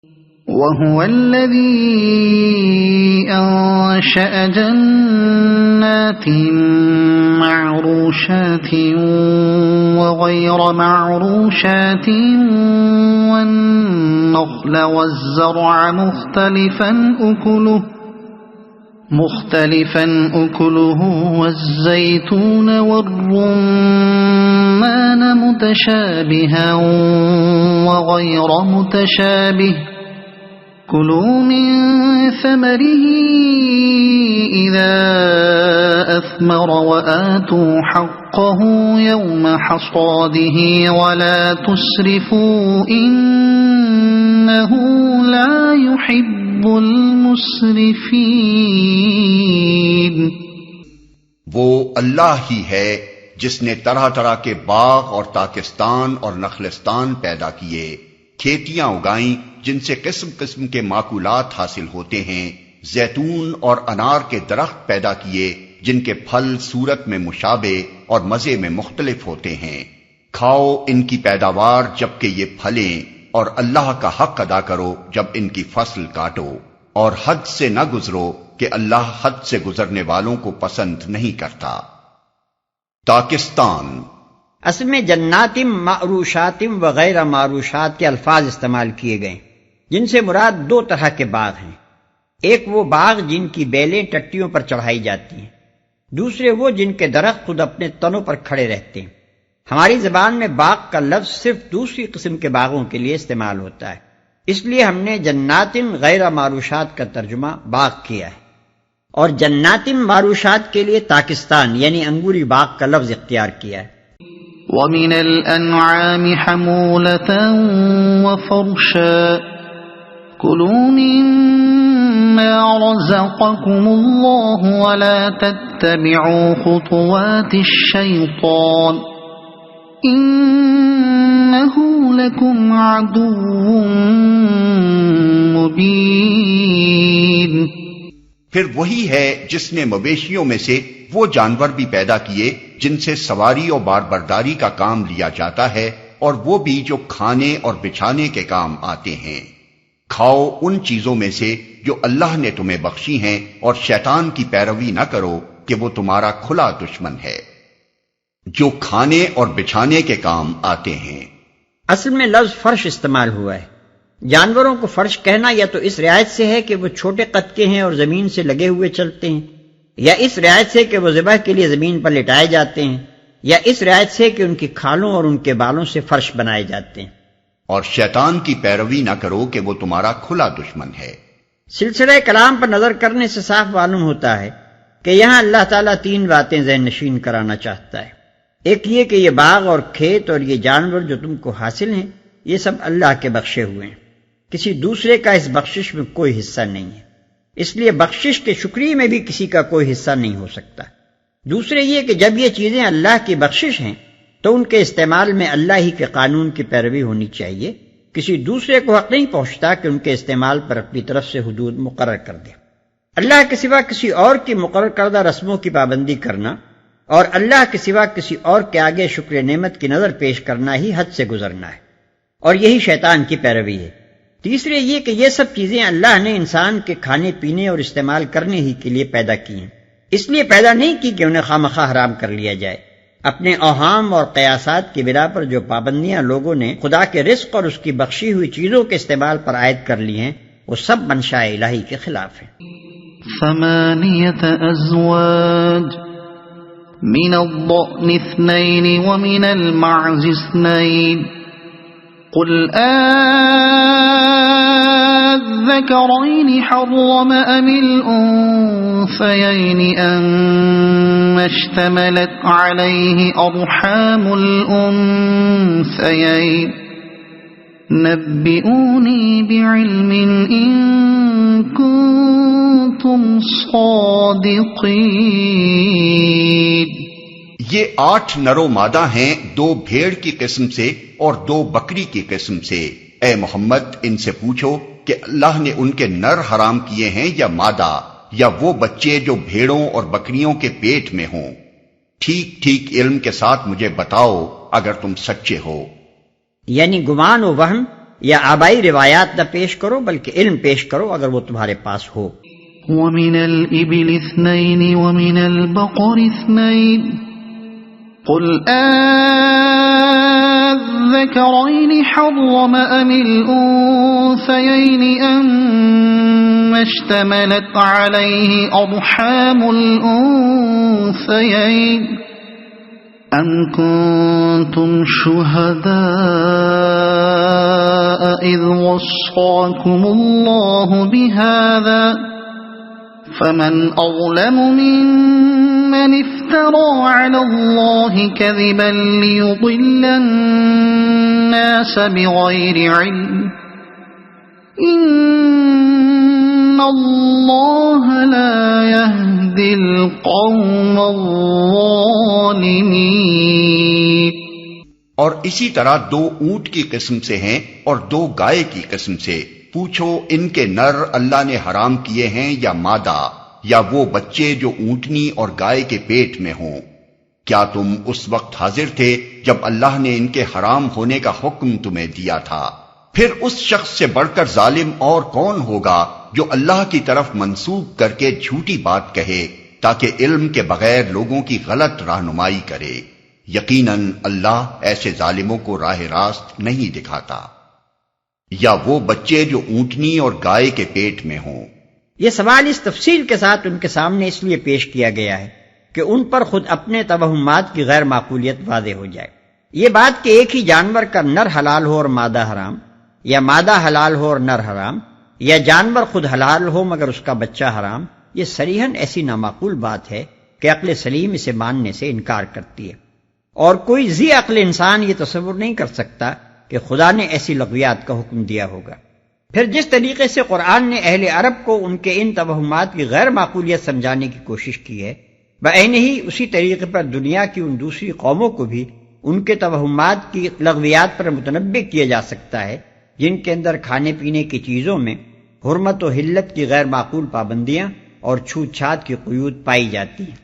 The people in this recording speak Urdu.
وَهُوَ الَّذِي أَنشَأَ جَنَّاتٍ مَّعْرُوشَاتٍ وَغَيْرَ مَعْرُوشَاتٍ وَالنَّخْلَ وَالزَّرْعَ مختلفا أكله والزيتون والرمان متشابها وغير متشابه كلوا من ثمره إذا أثمر وآتوا حقه يوم حصاده ولا تسرفوا إنه لا يحب المسرفين۔ وہ اللہ ہی ہے جس نے طرح طرح کے باغ اور تاکستان اور نخلستان پیدا کیے، کھیتیاں اگائیں جن سے قسم قسم کے ماکولات حاصل ہوتے ہیں، زیتون اور انار کے درخت پیدا کیے جن کے پھل صورت میں مشابہ اور مزے میں مختلف ہوتے ہیں۔ کھاؤ ان کی پیداوار جبکہ یہ پھلیں، اور اللہ کا حق ادا کرو جب ان کی فصل کاٹو، اور حد سے نہ گزرو کہ اللہ حد سے گزرنے والوں کو پسند نہیں کرتا۔ تاکستان اصل میں جناتم معروشاتم وغیر معروشات کے الفاظ استعمال کیے گئے، جن سے مراد دو طرح کے باغ ہیں۔ ایک وہ باغ جن کی بیلیں ٹٹیوں پر چڑھائی جاتی ہیں، دوسرے وہ جن کے درخت خود اپنے تنوں پر کھڑے رہتے ہیں۔ ہماری زبان میں باغ کا لفظ صرف دوسری قسم کے باغوں کے لیے استعمال ہوتا ہے، اس لیے ہم نے جناتن غیر معروشات کا ترجمہ باغ کیا ہے، اور جناتن معروشات کے لیے تاکستان یعنی انگوری باغ کا لفظ اختیار کیا ہے۔ وَمِنَ الْأَنْعَامِ حَمُولَةً وَفَرْشًا كُلُوا مِمَّا رَزَقَكُمُ اللَّهُ وَلَا تَتَّبِعُوا خُطُوَاتِ الشَّيْطَانِ إِنَّهُ لَكُمْ عَدُوٌّ مُبِينٌ۔ پھر وہی ہے جس نے مویشیوں میں سے وہ جانور بھی پیدا کیے جن سے سواری اور باربرداری کا کام لیا جاتا ہے، اور وہ بھی جو کھانے اور بچھانے کے کام آتے ہیں۔ کھاؤ ان چیزوں میں سے جو اللہ نے تمہیں بخشی ہیں، اور شیطان کی پیروی نہ کرو کہ وہ تمہارا کھلا دشمن ہے۔ جو کھانے اور بچھانے کے کام آتے ہیں۔ اصل میں لفظ فرش استعمال ہوا ہے۔ جانوروں کو فرش کہنا یا تو اس رعایت سے ہے کہ وہ چھوٹے قد کے ہیں اور زمین سے لگے ہوئے چلتے ہیں، یا اس رعایت سے کہ وہ ذبح کے لیے زمین پر لٹائے جاتے ہیں، یا اس رعایت سے کہ ان کی کھالوں اور ان کے بالوں سے فرش بنائے جاتے ہیں۔ اور شیطان کی پیروی نہ کرو کہ وہ تمہارا کھلا دشمن ہے۔ سلسلہ کلام پر نظر کرنے سے صاف معلوم ہوتا ہے کہ یہاں اللہ تعالیٰ تین باتیں ذہن نشین کرانا چاہتا ہے۔ ایک یہ کہ یہ باغ اور کھیت اور یہ جانور جو تم کو حاصل ہیں، یہ سب اللہ کے بخشے ہوئے ہیں، کسی دوسرے کا اس بخشش میں کوئی حصہ نہیں ہے، اس لیے بخشش کے شکریہ میں بھی کسی کا کوئی حصہ نہیں ہو سکتا۔ دوسرے یہ کہ جب یہ چیزیں اللہ کی بخشش ہیں تو ان کے استعمال میں اللہ ہی کے قانون کی پیروی ہونی چاہیے، کسی دوسرے کو حق نہیں پہنچتا کہ ان کے استعمال پر اپنی طرف سے حدود مقرر کر دے۔ اللہ کے سوا کسی اور کی مقرر کردہ رسموں کی پابندی کرنا اور اللہ کے سوا کسی اور کے آگے شکر نعمت کی نظر پیش کرنا ہی حد سے گزرنا ہے، اور یہی شیطان کی پیروی ہے۔ تیسرے یہ کہ یہ سب چیزیں اللہ نے انسان کے کھانے پینے اور استعمال کرنے ہی کے لیے پیدا کی ہیں، اس لیے پیدا نہیں کی کہ انہیں خواہ حرام کر لیا جائے۔ اپنے اوہام اور قیاسات کی بنا پر جو پابندیاں لوگوں نے خدا کے رزق اور اس کی بخشی ہوئی چیزوں کے استعمال پر عائد کر لی ہیں، وہ سب منشاء الہی کے خلاف ہیں۔ 8 أزواج من الضأن 2 ومن المعز 2 قل الذكرين حرم أم الأنثيين أما اشتملت عليه أرحام الأنثيين نبئوني بعلم إن كنتم صادقين۔ یہ 8 نر و مادہ ہیں، 2 بھیڑ کی قسم سے اور 2 بکری کی قسم سے۔ اے محمد ان سے پوچھو کہ اللہ نے ان کے نر حرام کیے ہیں یا مادہ، یا وہ بچے جو بھیڑوں اور بکریوں کے پیٹ میں ہوں۔ ٹھیک ٹھیک علم کے ساتھ مجھے بتاؤ اگر تم سچے ہو۔ یعنی گمان و وہم یا آبائی روایات نہ پیش کرو بلکہ علم پیش کرو اگر وہ تمہارے پاس ہو۔ ومن الإبل 2 ومن البقر 2 قل الذكرين حرم أم الأنثيين أم اشتملت عليه أرحام الأنثيين أم كنتم شهداء إذ وصاكم الله بهذا فمن أظلم ممن افترى على الله كذبا ليضل الناس بغير علم إن الله لا يهدي القوم الظالمين۔ اور اسی طرح 2 اونٹ کی قسم سے ہیں اور 2 گائے کی قسم سے، پوچھو ان کے نر اللہ نے حرام کیے ہیں یا مادہ، یا وہ بچے جو اونٹنی اور گائے کے پیٹ میں ہوں؟ کیا تم اس وقت حاضر تھے جب اللہ نے ان کے حرام ہونے کا حکم تمہیں دیا تھا؟ پھر اس شخص سے بڑھ کر ظالم اور کون ہوگا جو اللہ کی طرف منسوب کر کے جھوٹی بات کہے تاکہ علم کے بغیر لوگوں کی غلط رہنمائی کرے؟ یقیناً اللہ ایسے ظالموں کو راہ راست نہیں دکھاتا۔ یا وہ بچے جو اونٹنی اور گائے کے پیٹ میں ہوں۔ یہ سوال اس تفصیل کے ساتھ ان کے سامنے اس لیے پیش کیا گیا ہے کہ ان پر خود اپنے توہمات کی غیر معقولیت واضح ہو جائے۔ یہ بات کہ ایک ہی جانور کا نر حلال ہو اور مادہ حرام، یا مادہ حلال ہو اور نر حرام، یا جانور خود حلال ہو مگر اس کا بچہ حرام، یہ صریحاً ایسی نامعقول بات ہے کہ عقل سلیم اسے ماننے سے انکار کرتی ہے، اور کوئی ذی عقل انسان یہ تصور نہیں کر سکتا کہ خدا نے ایسی لغویات کا حکم دیا ہوگا۔ پھر جس طریقے سے قرآن نے اہل عرب کو ان کے ان توہمات کی غیر معقولیت سمجھانے کی کوشش کی ہے، بعینہ ہی اسی طریقے پر دنیا کی ان دوسری قوموں کو بھی ان کے توہمات کی لغویات پر متنبع کیا جا سکتا ہے جن کے اندر کھانے پینے کی چیزوں میں حرمت و حلت کی غیر معقول پابندیاں اور چھوت چھات کی قیود پائی جاتی ہیں۔